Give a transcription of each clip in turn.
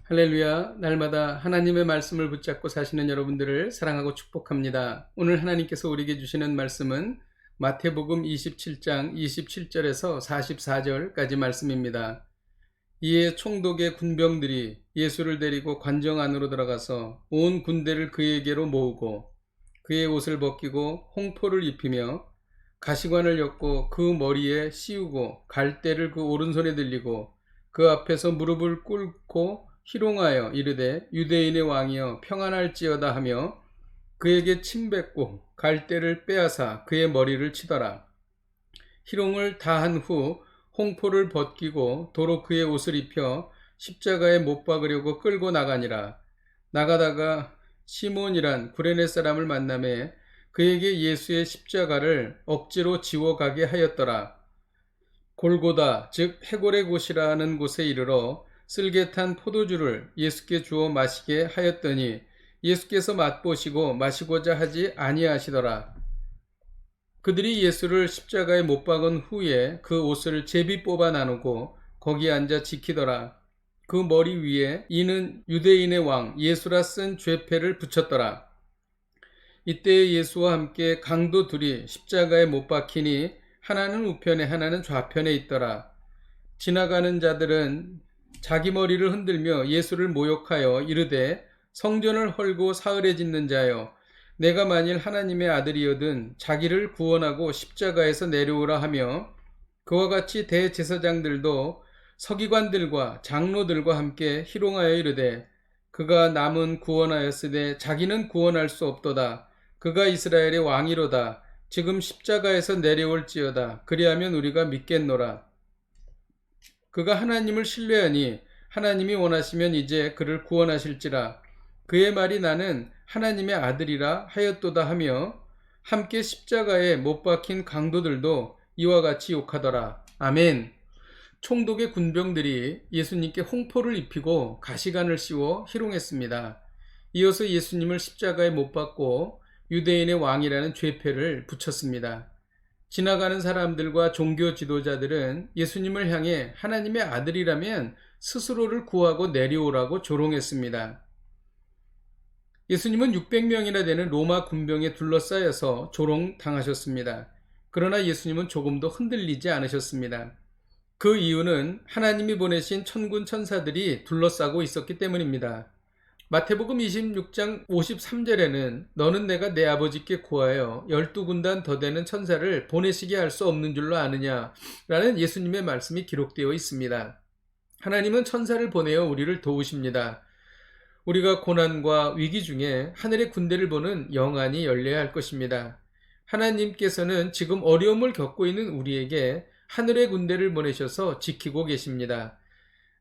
할렐루야, 날마다 하나님의 말씀을 붙잡고 사시는 여러분들을 사랑하고 축복합니다. 오늘 하나님께서 우리에게 주시는 말씀은 마태복음 27장 27절에서 44절까지 말씀입니다. 이에 총독의 군병들이 예수를 데리고 관정 안으로 들어가서 온 군대를 그에게로 모으고 그의 옷을 벗기고 홍포를 입히며 가시관을 엮고 그 머리에 씌우고 갈대를 그 오른손에 들리고 그 앞에서 무릎을 꿇고 희롱하여 이르되 유대인의 왕이여 평안할지어다 하며 그에게 침뱉고 갈대를 빼앗아 그의 머리를 치더라. 희롱을 다한 후 홍포를 벗기고 도로 그의 옷을 입혀 십자가에 못 박으려고 끌고 나가니라. 나가다가 시몬이란 구레네 사람을 만나매 그에게 예수의 십자가를 억지로 지워가게 하였더라. 골고다 즉 해골의 곳이라는 곳에 이르러 쓸개탄 포도주를 예수께 주어 마시게 하였더니 예수께서 맛보시고 마시고자 하지 아니하시더라. 그들이 예수를 십자가에 못 박은 후에 그 옷을 제비 뽑아 나누고 거기에 앉아 지키더라. 그 머리 위에 이는 유대인의 왕 예수라 쓴 죄패를 붙였더라. 이때 예수와 함께 강도 둘이 십자가에 못 박히니 하나는 우편에 하나는 좌편에 있더라. 지나가는 자들은 자기 머리를 흔들며 예수를 모욕하여 이르되 성전을 헐고 사흘에 짓는 자여 내가 만일 하나님의 아들이거든 자기를 구원하고 십자가에서 내려오라 하며 그와 같이 대제사장들도 서기관들과 장로들과 함께 희롱하여 이르되 그가 남은 구원하였으되 자기는 구원할 수 없도다. 그가 이스라엘의 왕이로다. 지금 십자가에서 내려올지어다. 그리하면 우리가 믿겠노라. 그가 하나님을 신뢰하니 하나님이 원하시면 이제 그를 구원하실지라. 그의 말이 나는 하나님의 아들이라 하였도다 하며 함께 십자가에 못 박힌 강도들도 이와 같이 욕하더라. 아멘. 총독의 군병들이 예수님께 홍포를 입히고 가시관을 씌워 희롱했습니다. 이어서 예수님을 십자가에 못 박고 유대인의 왕이라는 죄패를 붙였습니다. 지나가는 사람들과 종교 지도자들은 예수님을 향해 하나님의 아들이라면 스스로를 구하고 내려오라고 조롱했습니다. 예수님은 600명이나 되는 로마 군병에 둘러싸여서 조롱당하셨습니다. 그러나 예수님은 조금도 흔들리지 않으셨습니다. 그 이유는 하나님이 보내신 천군 천사들이 둘러싸고 있었기 때문입니다. 마태복음 26장 53절에는 너는 내가 내 아버지께 구하여 12군단 더 되는 천사를 보내시게 할 수 없는 줄로 아느냐 라는 예수님의 말씀이 기록되어 있습니다. 하나님은 천사를 보내어 우리를 도우십니다. 우리가 고난과 위기 중에 하늘의 군대를 보는 영안이 열려야 할 것입니다. 하나님께서는 지금 어려움을 겪고 있는 우리에게 하늘의 군대를 보내셔서 지키고 계십니다.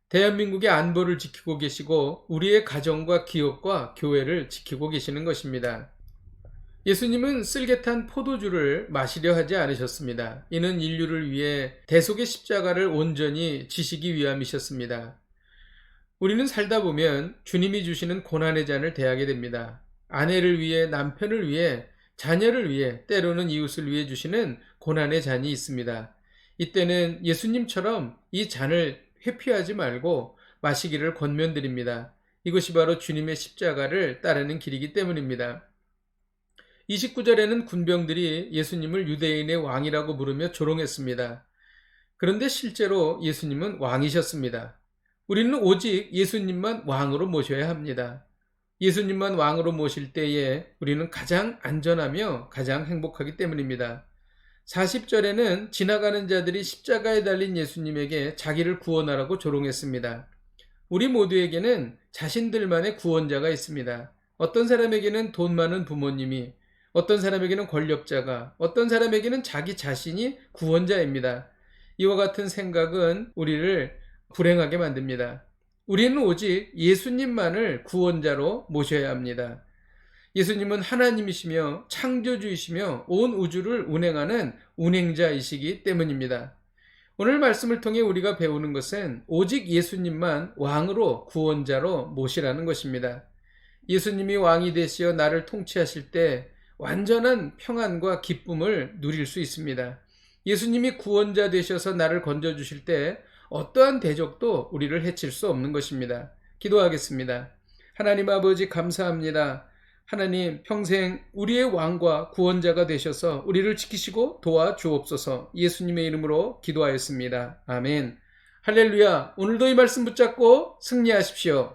대한민국의 안보를 지키고 계시고 우리의 가정과 기업과 교회를 지키고 계시는 것입니다. 예수님은 쓸개탄 포도주를 마시려 하지 않으셨습니다. 이는 인류를 위해 대속의 십자가를 온전히 지시기 위함이셨습니다. 우리는 살다 보면 주님이 주시는 고난의 잔을 대하게 됩니다. 아내를 위해, 남편을 위해, 자녀를 위해, 때로는 이웃을 위해 주시는 고난의 잔이 있습니다. 이때는 예수님처럼 이 잔을 회피하지 말고 마시기를 권면드립니다. 이것이 바로 주님의 십자가를 따르는 길이기 때문입니다. 29절에는 군병들이 예수님을 유대인의 왕이라고 부르며 조롱했습니다. 그런데 실제로 예수님은 왕이셨습니다. 우리는 오직 예수님만 왕으로 모셔야 합니다. 예수님만 왕으로 모실 때에 우리는 가장 안전하며 가장 행복하기 때문입니다. 40절에는 지나가는 자들이 십자가에 달린 예수님에게 자기를 구원하라고 조롱했습니다. 우리 모두에게는 자신들만의 구원자가 있습니다. 어떤 사람에게는 돈 많은 부모님이, 어떤 사람에게는 권력자가, 어떤 사람에게는 자기 자신이 구원자입니다. 이와 같은 생각은 우리를 불행하게 만듭니다. 우리는 오직 예수님만을 구원자로 모셔야 합니다. 예수님은 하나님이시며 창조주이시며 온 우주를 운행하는 운행자이시기 때문입니다. 오늘 말씀을 통해 우리가 배우는 것은 오직 예수님만 왕으로 구원자로 모시라는 것입니다. 예수님이 왕이 되시어 나를 통치하실 때 완전한 평안과 기쁨을 누릴 수 있습니다. 예수님이 구원자 되셔서 나를 건져주실 때 어떠한 대적도 우리를 해칠 수 없는 것입니다. 기도하겠습니다. 하나님 아버지 감사합니다. 하나님 평생 우리의 왕과 구원자가 되셔서 우리를 지키시고 도와주옵소서. 예수님의 이름으로 기도하였습니다. 아멘. 할렐루야. 오늘도 이 말씀 붙잡고 승리하십시오.